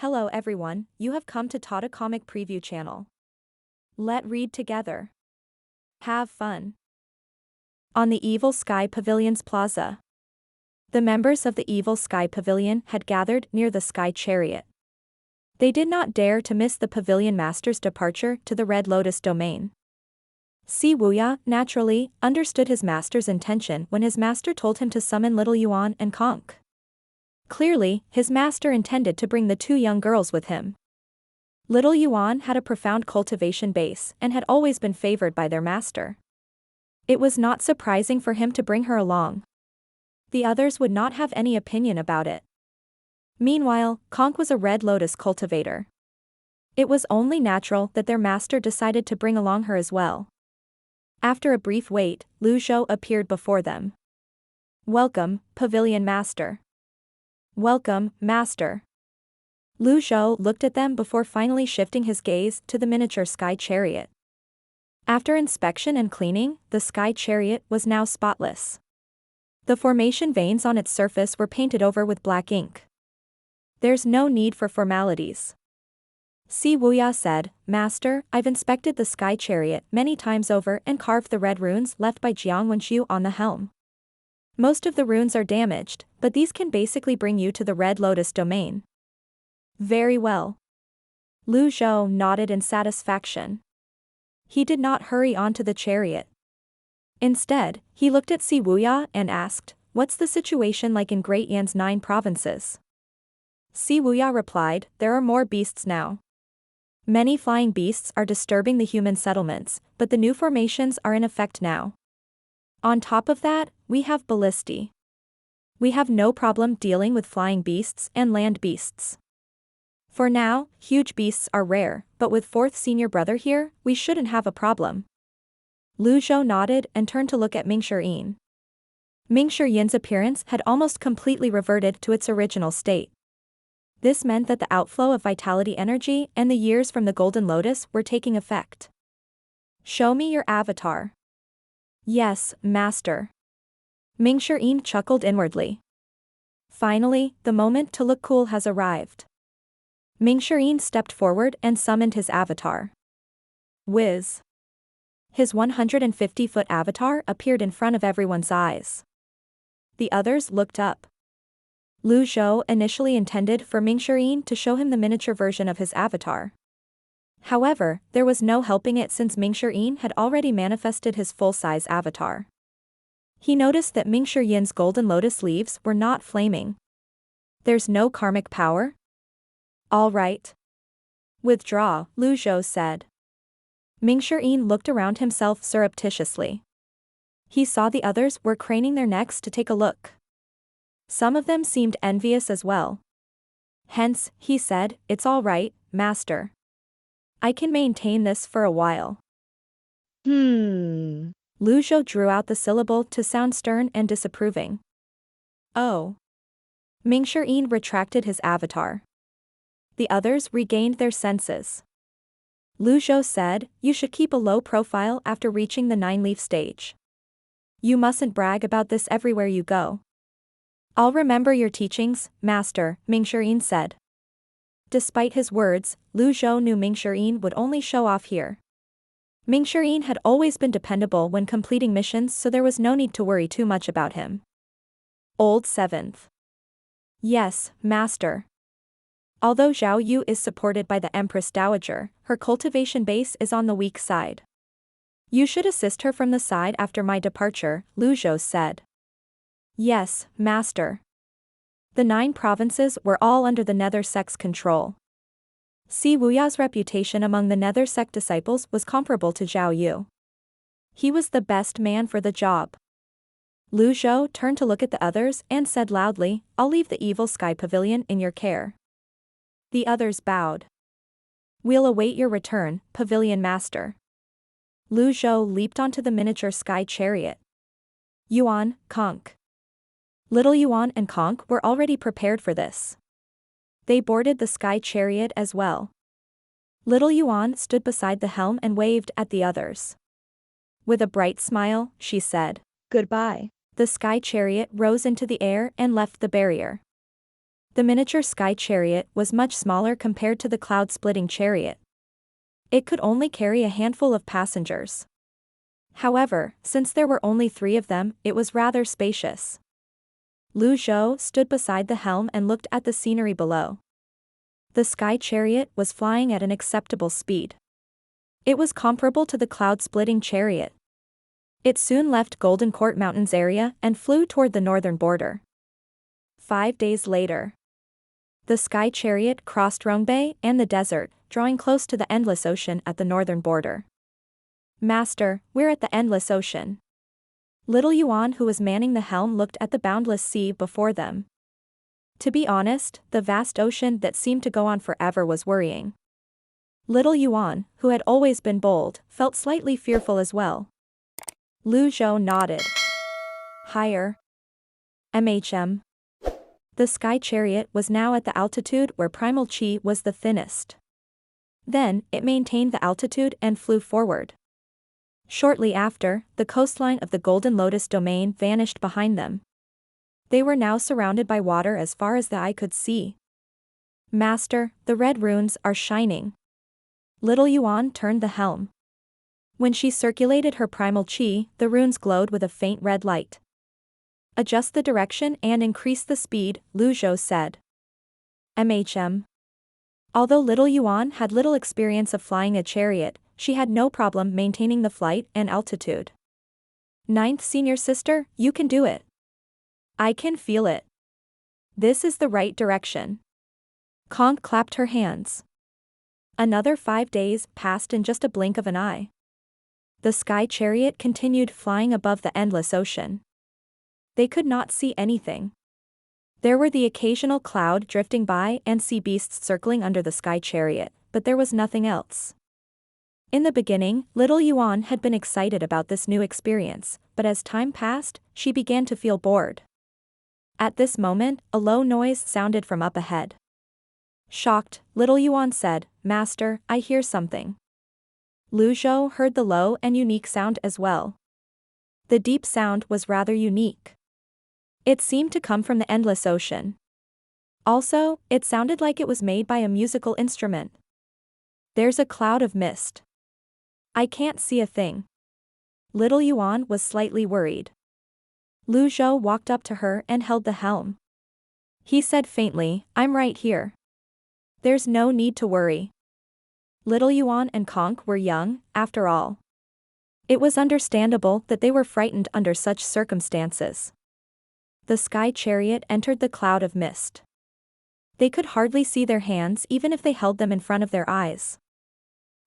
Hello everyone, you have come to Tata Comic Preview channel. Let read together. Have fun. On the Evil Sky Pavilion's plaza. The members of the Evil Sky Pavilion had gathered near the Sky Chariot. They did not dare to miss the Pavilion Master's departure to the Red Lotus domain. Wuya, naturally, understood his master's intention when his master told him to summon little Yuan and Conk. Clearly, his master intended to bring the two young girls with him. Little Yuan had a profound cultivation base and had always been favored by their master. It was not surprising for him to bring her along. The others would not have any opinion about it. Meanwhile, Conk was a Red Lotus cultivator. It was only natural that their master decided to bring along her as well. After a brief wait, Zhou appeared before them. "Welcome, Pavilion Master." "Welcome, Master." Zhou looked at them before finally shifting his gaze to the miniature Sky Chariot. After inspection and cleaning, the Sky Chariot was now spotless. The formation veins on its surface were painted over with black ink. "There's no need for formalities." Wuya said, "Master, I've inspected the Sky Chariot many times over and carved the red runes left by Jiang Wenxiu on the helm. Most of the runes are damaged, but these can basically bring you to the Red Lotus domain." "Very well." Zhou nodded in satisfaction. He did not hurry onto the chariot. Instead, he looked at Wuya and asked, "What's the situation like in Great Yan's 9 provinces?" Wuya replied, "There are more beasts now. Many flying beasts are disturbing the human settlements, but the new formations are in effect now. On top of that, we have ballistae. We have no problem dealing with flying beasts and land beasts. For now, huge beasts are rare, but with 4th senior brother here, we shouldn't have a problem." Zhou nodded and turned to look at Mingshi. Mingshi appearance had almost completely reverted to its original state. This meant that the outflow of vitality energy and the years from the Golden Lotus were taking effect. "Show me your avatar." "Yes, Master." Mingshi chuckled inwardly. Finally, the moment to look cool has arrived. Mingshi stepped forward and summoned his avatar. Whiz. His 150-foot avatar appeared in front of everyone's eyes. The others looked up. Zhou initially intended for Mingshi to show him the miniature version of his avatar. However, there was no helping it since Mingshi had already manifested his full-size avatar. He noticed that Mingshi Golden Lotus leaves were not flaming. "There's no karmic power?" "All right. Withdraw," Zhou said. Mingshi looked around himself surreptitiously. He saw the others were craning their necks to take a look. Some of them seemed envious as well. Hence, he said, "It's all right, Master. I can maintain this for a while." Zhou drew out the syllable to sound stern and disapproving. "Oh." Mingshi retracted his avatar. The others regained their senses. Zhou said, "You should keep a low profile after reaching the 9-leaf stage. You mustn't brag about this everywhere you go." "I'll remember your teachings, Master," Mingshi said. Despite his words, Zhou knew Mingshi would only show off here. Mingshi had always been dependable when completing missions, so there was no need to worry too much about him. Old 7th. "Yes, Master. Although Zhao Yu is supported by the Empress Dowager, her cultivation base is on the weak side. You should assist her from the side after my departure," Zhou said. "Yes, Master." The 9 provinces were all under the Nether Sect's control. Wuya's reputation among the Nether Sect disciples was comparable to Zhao Yu. He was the best man for the job. Zhou turned to look at the others and said loudly, "I'll leave the Evil Sky Pavilion in your care." The others bowed. "We'll await your return, Pavilion Master." Zhou leaped onto the miniature Sky Chariot. Yuan, Conk. Little Yuan and Conk were already prepared for this. They boarded the Sky Chariot as well. Little Yuan stood beside the helm and waved at the others. With a bright smile, she said, "Goodbye." The Sky Chariot rose into the air and left the barrier. The miniature sky chariot was much smaller compared to the cloud-splitting chariot. It could only carry a handful of passengers. However, since there were only 3 of them, it was rather spacious. Zhou stood beside the helm and looked at the scenery below. The sky chariot was flying at an acceptable speed. It was comparable to the cloud-splitting chariot. It soon left Golden Court Mountains area and flew toward the northern border. 5 days later, the sky chariot crossed Rongbei and the desert, drawing close to the endless ocean at the northern border. Master, we're at the endless ocean. Little Yuan, who was manning the helm, looked at the boundless sea before them. To be honest, the vast ocean that seemed to go on forever was worrying. Little Yuan, who had always been bold, felt slightly fearful as well. Zhou nodded. Higher. MHM. The sky chariot was now at the altitude where primal chi was the thinnest. Then, it maintained the altitude and flew forward. Shortly after, the coastline of the Golden Lotus domain vanished behind them. They were now surrounded by water as far as the eye could see. Master, the red runes are shining. Little Yuan turned the helm. When she circulated her primal chi, the runes glowed with a faint red light. Adjust the direction and increase the speed, Zhou said. MHM. Although Little Yuan had little experience of flying a chariot, she had no problem maintaining the flight and altitude. 9th senior sister, you can do it. I can feel it. This is the right direction. Conch clapped her hands. Another 5 days passed in just a blink of an eye. The sky chariot continued flying above the endless ocean. They could not see anything. There were the occasional cloud drifting by and sea beasts circling under the sky chariot, but there was nothing else. In the beginning, Little Yuan had been excited about this new experience, but as time passed, she began to feel bored. At this moment, a low noise sounded from up ahead. Shocked, Little Yuan said, Master, I hear something. Zhou heard the low and unique sound as well. The deep sound was rather unique. It seemed to come from the endless ocean. Also, it sounded like it was made by a musical instrument. There's a cloud of mist. I can't see a thing. Little Yuan was slightly worried. Zhou walked up to her and held the helm. He said faintly, I'm right here. There's no need to worry. Little Yuan and Conch were young, after all. It was understandable that they were frightened under such circumstances. The sky chariot entered the cloud of mist. They could hardly see their hands even if they held them in front of their eyes.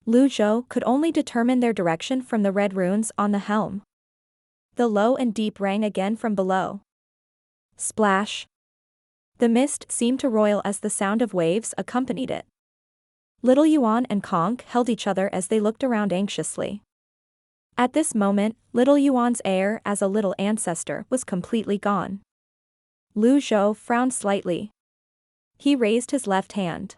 Zhou could only determine their direction from the red runes on the helm. The low and deep rang again from below. Splash. The mist seemed to roil as the sound of waves accompanied it. Little Yuan and Conch held each other as they looked around anxiously. At this moment, Little Yuan's air as a little ancestor was completely gone. Zhou frowned slightly. He raised his left hand.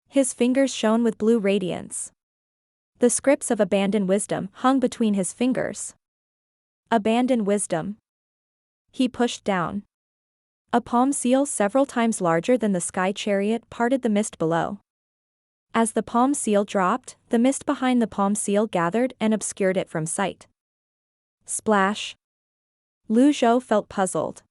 His fingers shone with blue radiance. The scripts of abandoned wisdom hung between his fingers. Abandoned wisdom. He pushed down. A palm seal several times larger than the sky chariot parted the mist below. As the palm seal dropped, the mist behind the palm seal gathered and obscured it from sight. Splash. Zhou felt puzzled.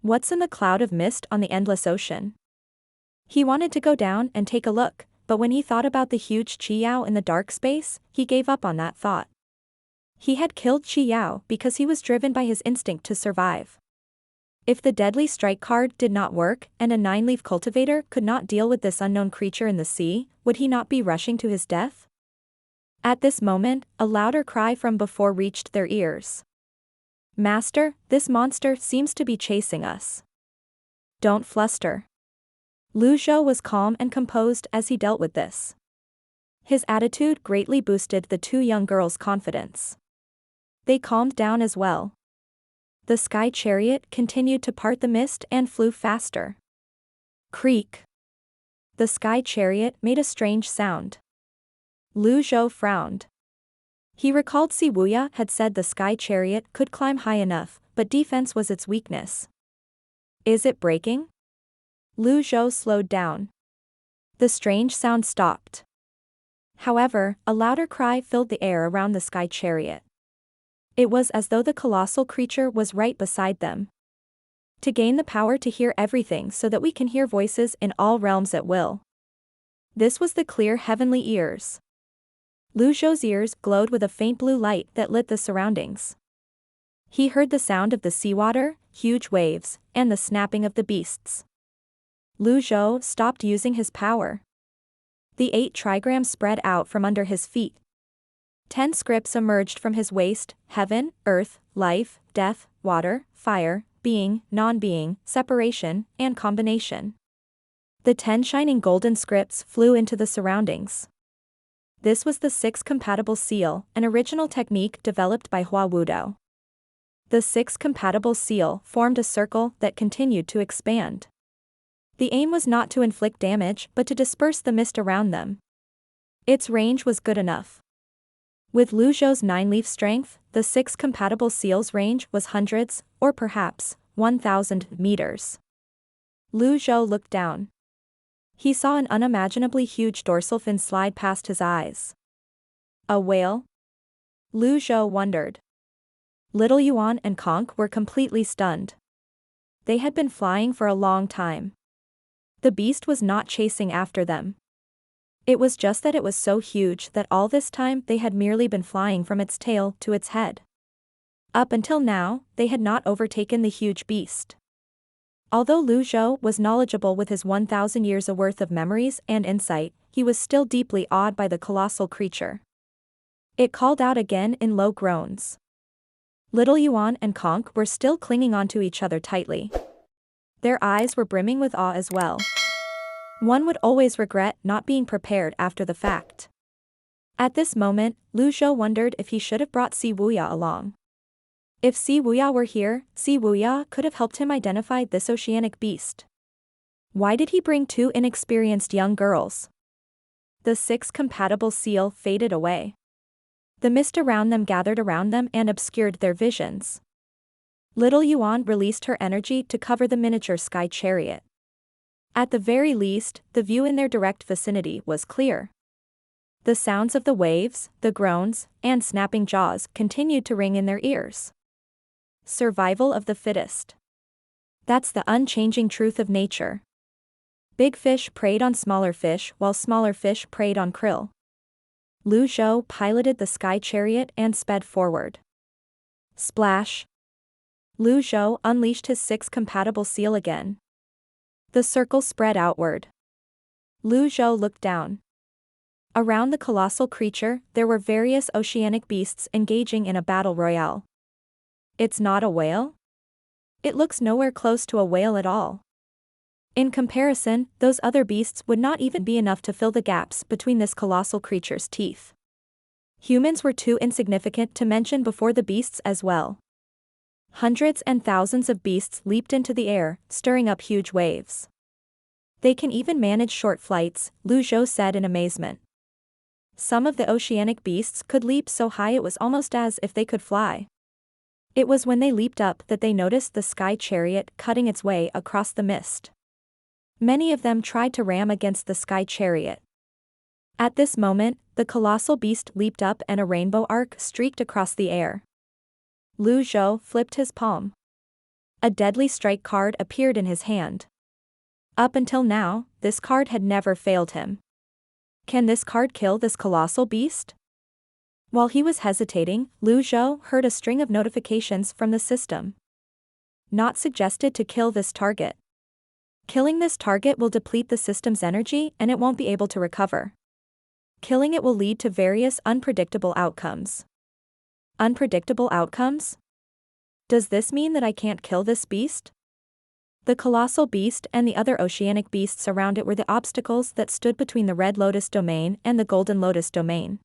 What's in the cloud of mist on the endless ocean? He wanted to go down and take a look, but when he thought about the huge Qiyao in the dark space, he gave up on that thought. He had killed Qiyao because he was driven by his instinct to survive. If the deadly strike card did not work and a 9-leaf cultivator could not deal with this unknown creature in the sea, would he not be rushing to his death? At this moment, a louder cry from before reached their ears. Master, this monster seems to be chasing us. Don't fluster. Zhou was calm and composed as he dealt with this. His attitude greatly boosted the 2 young girls' confidence. They calmed down as well. The sky chariot continued to part the mist and flew faster. Creak. The sky chariot made a strange sound. Zhou frowned. He recalled Wuya had said the sky chariot could climb high enough, but defense was its weakness. Is it breaking? Lu Zhou slowed down. The strange sound stopped. However, a louder cry filled the air around the sky chariot. It was as though the colossal creature was right beside them. To gain the power to hear everything so that we can hear voices in all realms at will. This was the clear heavenly ears. Lu Zhou's ears glowed with a faint blue light that lit the surroundings. He heard the sound of the seawater, huge waves, and the snapping of the beasts. Lu Zhou stopped using his power. The 8 trigrams spread out from under his feet. 10 scripts emerged from his waist: heaven, earth, life, death, water, fire, being, non-being, separation, and combination. The 10 shining golden scripts flew into the surroundings. This was the 6 compatible seal, an original technique developed by Wuya. The 6 compatible seal formed a circle that continued to expand. The aim was not to inflict damage but to disperse the mist around them. Its range was good enough. With Lu Zhou's 9-leaf strength, the 6 compatible seal's range was hundreds, or perhaps 1,000 meters. Lu Zhou looked down. He saw an unimaginably huge dorsal fin slide past his eyes. A whale? Lu Zhou wondered. Little Yuan and Conk were completely stunned. They had been flying for a long time. The beast was not chasing after them. It was just that it was so huge that all this time they had merely been flying from its tail to its head. Up until now, they had not overtaken the huge beast. Although Lu Zhou was knowledgeable with his 1,000 years' worth of memories and insight, he was still deeply awed by the colossal creature. It called out again in low groans. Little Yuan and Conk were still clinging onto each other tightly. Their eyes were brimming with awe as well. One would always regret not being prepared after the fact. At this moment, Lu Zhou wondered if he should have brought Wuya along. If Wuya were here, Wuya could have helped him identify this oceanic beast. Why did he bring 2 inexperienced young girls? The 6 compatible seal faded away. The mist around them gathered around them and obscured their visions. Little Yuan released her energy to cover the miniature sky chariot. At the very least, the view in their direct vicinity was clear. The sounds of the waves, the groans, and snapping jaws continued to ring in their ears. Survival of the fittest. That's the unchanging truth of nature. Big fish preyed on smaller fish while smaller fish preyed on krill. Lu Zhou piloted the sky chariot and sped forward. Splash! Lu Zhou unleashed his 6 compatible seal again. The circle spread outward. Lu Zhou looked down. Around the colossal creature, there were various oceanic beasts engaging in a battle royale. It's not a whale? It looks nowhere close to a whale at all. In comparison, those other beasts would not even be enough to fill the gaps between this colossal creature's teeth. Humans were too insignificant to mention before the beasts as well. Hundreds and thousands of beasts leaped into the air, stirring up huge waves. They can even manage short flights, Lu Zhou said in amazement. Some of the oceanic beasts could leap so high it was almost as if they could fly. It was when they leaped up that they noticed the sky chariot cutting its way across the mist. Many of them tried to ram against the sky chariot. At this moment, the colossal beast leaped up and a rainbow arc streaked across the air. Lu Zhou flipped his palm. A deadly strike card appeared in his hand. Up until now, this card had never failed him. Can this card kill this colossal beast? While he was hesitating, Lu Zhou heard a string of notifications from the system. Not suggested to kill this target. Killing this target will deplete the system's energy and it won't be able to recover. Killing it will lead to various unpredictable outcomes. Unpredictable outcomes? Does this mean that I can't kill this beast? The colossal beast and the other oceanic beasts around it were the obstacles that stood between the Red Lotus domain and the Golden Lotus domain.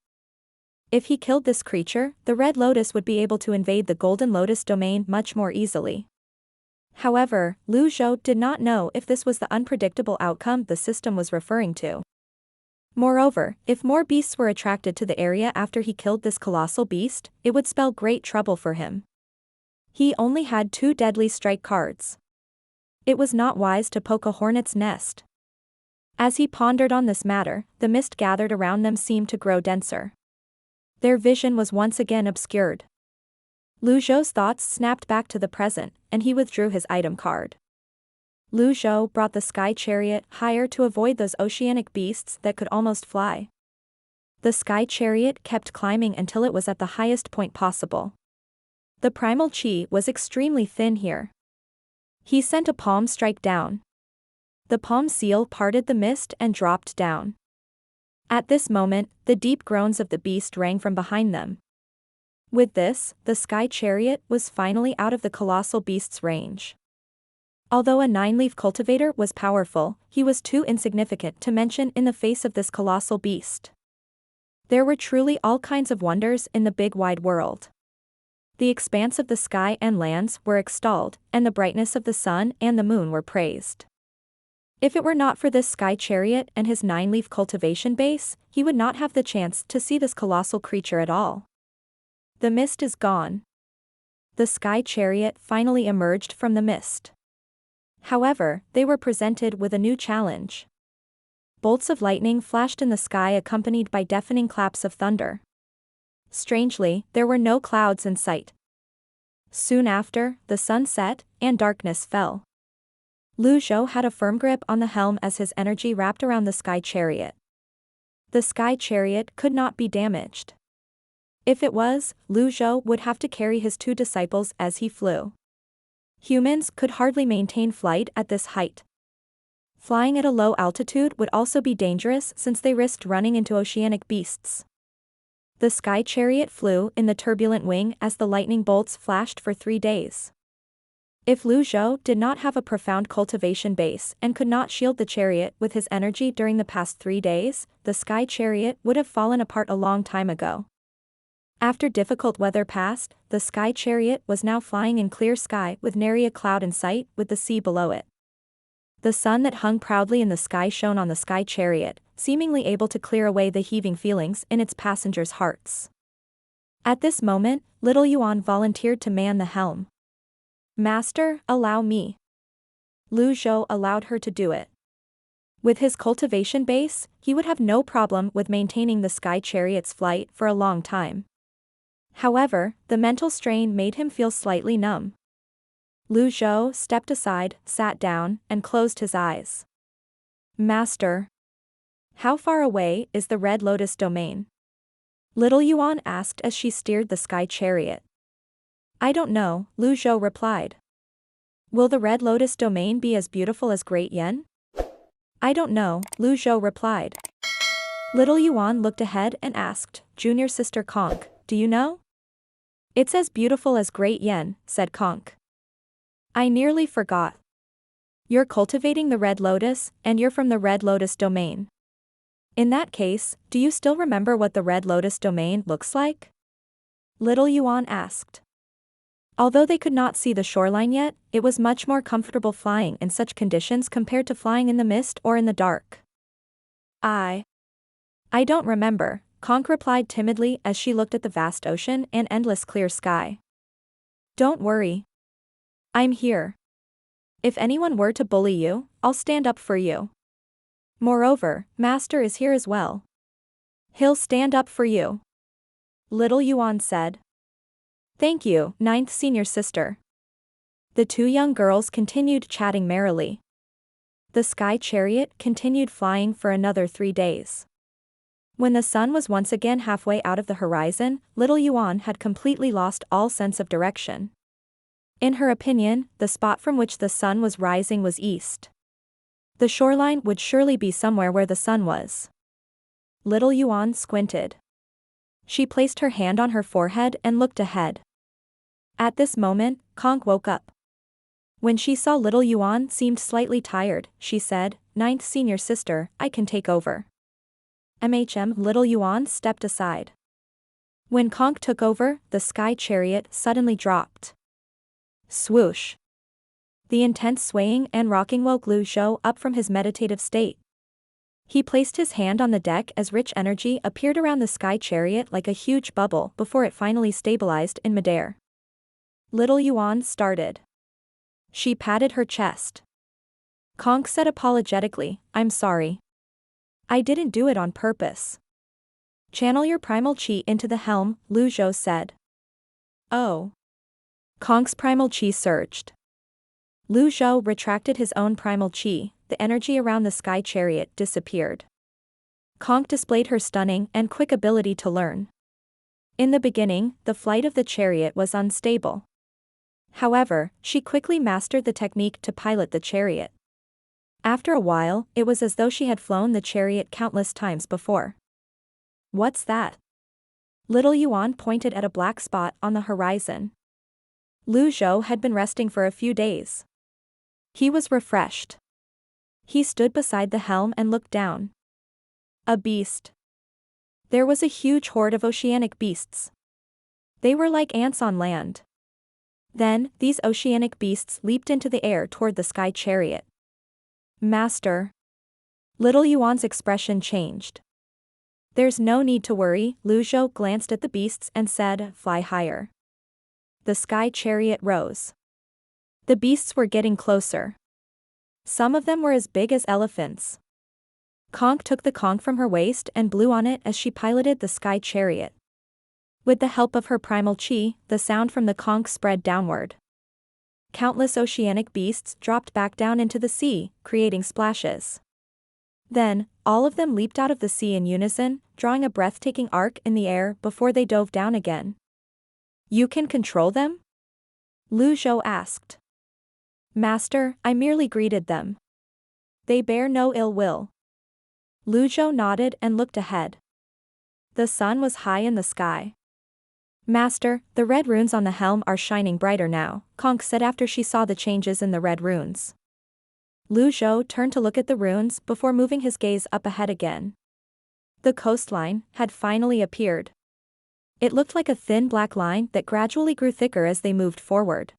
If he killed this creature, the Red Lotus would be able to invade the Golden Lotus domain much more easily. However, Lu Zhou did not know if this was the unpredictable outcome the system was referring to. Moreover, if more beasts were attracted to the area after he killed this colossal beast, it would spell great trouble for him. He only had 2 deadly strike cards. It was not wise to poke a hornet's nest. As he pondered on this matter, the mist gathered around them seemed to grow denser. Their vision was once again obscured. Zhou's thoughts snapped back to the present, and he withdrew his item card. Zhou brought the sky chariot higher to avoid those oceanic beasts that could almost fly. The sky chariot kept climbing until it was at the highest point possible. The primal chi was extremely thin here. He sent a palm strike down. The palm seal parted the mist and dropped down. At this moment, the deep groans of the beast rang from behind them. With this, the sky chariot was finally out of the colossal beast's range. Although a 9-leaf cultivator was powerful, he was too insignificant to mention in the face of this colossal beast. There were truly all kinds of wonders in the big wide world. The expanse of the sky and lands were extolled, and the brightness of the sun and the moon were praised. If it were not for this sky chariot and his 9-leaf cultivation base, he would not have the chance to see this colossal creature at all. The mist is gone. The sky chariot finally emerged from the mist. However, they were presented with a new challenge. Bolts of lightning flashed in the sky accompanied by deafening claps of thunder. Strangely, there were no clouds in sight. Soon after, the sun set, and darkness fell. Zhou had a firm grip on the helm as his energy wrapped around the sky chariot. The sky chariot could not be damaged. If it was, Zhou would have to carry his 2 disciples as he flew. Humans could hardly maintain flight at this height. Flying at a low altitude would also be dangerous since they risked running into oceanic beasts. The sky chariot flew in the turbulent wing as the lightning bolts flashed for 3 days. If Zhou did not have a profound cultivation base and could not shield the chariot with his energy during the past 3 days, the sky chariot would have fallen apart a long time ago. After difficult weather passed, the sky chariot was now flying in clear sky with nary a cloud in sight, with the sea below it. The sun that hung proudly in the sky shone on the sky chariot, seemingly able to clear away the heaving feelings in its passengers' hearts. At this moment, little Yuan volunteered to man the helm. "Master, allow me." Zhou allowed her to do it. With his cultivation base, he would have no problem with maintaining the sky chariot's flight for a long time. However, the mental strain made him feel slightly numb. Zhou stepped aside, sat down, and closed his eyes. "Master, how far away is the Red Lotus domain?" Little Yuan asked as she steered the sky chariot. "I don't know," Zhou replied. "Will the Red Lotus domain be as beautiful as Great Yen?" "I don't know," Zhou replied. Little Yuan looked ahead and asked, "Junior sister Conk, do you know?" "It's as beautiful as Great Yen," said Conk. "I nearly forgot. You're cultivating the Red Lotus, and you're from the Red Lotus domain. In that case, do you still remember what the Red Lotus domain looks like?" Little Yuan asked. Although they could not see the shoreline yet, it was much more comfortable flying in such conditions compared to flying in the mist or in the dark. I don't remember," Conk replied timidly as she looked at the vast ocean and endless clear sky. "Don't worry. I'm here. If anyone were to bully you, I'll stand up for you. Moreover, Master is here as well. He'll stand up for you," Little Yuan said. "Thank you, 9th senior sister." The 2 young girls continued chatting merrily. The sky chariot continued flying for another 3 days. When the sun was once again halfway out of the horizon, little Yuan had completely lost all sense of direction. In her opinion, the spot from which the sun was rising was east. The shoreline would surely be somewhere where the sun was. Little Yuan squinted. She placed her hand on her forehead and looked ahead. At this moment, Conk woke up. When she saw little Yuan seemed slightly tired, she said, "9th senior sister, I can take over." Little Yuan stepped aside. When Conk took over, the sky chariot suddenly dropped. Swoosh! The intense swaying and rocking woke Zhou up from his meditative state. He placed his hand on the deck as rich energy appeared around the sky chariot like a huge bubble before it finally stabilized in midair. Little Yuan started. She patted her chest. Conk said apologetically, I'm sorry. I didn't do it on purpose. Channel your primal chi into the helm, Zhou said. Oh. Conk's primal chi surged. Zhou retracted his own primal chi, the energy around the sky chariot disappeared. Conk displayed her stunning and quick ability to learn. In the beginning, the flight of the chariot was unstable. However, she quickly mastered the technique to pilot the chariot. After a while, it was as though she had flown the chariot countless times before. What's that? Little Yuan pointed at a black spot on the horizon. Zhou had been resting for a few days. He was refreshed. He stood beside the helm and looked down. A beast. There was a huge horde of oceanic beasts. They were like ants on land. Then, these oceanic beasts leaped into the air toward the sky chariot. Master. Little Yuan's expression changed. There's no need to worry, Zhou glanced at the beasts and said, fly higher. The sky chariot rose. The beasts were getting closer. Some of them were as big as elephants. Conk took the conch from her waist and blew on it as she piloted the sky chariot. With the help of her primal chi, the sound from the conch spread downward. Countless oceanic beasts dropped back down into the sea, creating splashes. Then, all of them leaped out of the sea in unison, drawing a breathtaking arc in the air before they dove down again. You can control them? Zhou asked. Master, I merely greeted them. They bear no ill will. Zhou nodded and looked ahead. The sun was high in the sky. Master, the red runes on the helm are shining brighter now, Conk said after she saw the changes in the red runes. Zhou turned to look at the runes before moving his gaze up ahead again. The coastline had finally appeared. It looked like a thin black line that gradually grew thicker as they moved forward.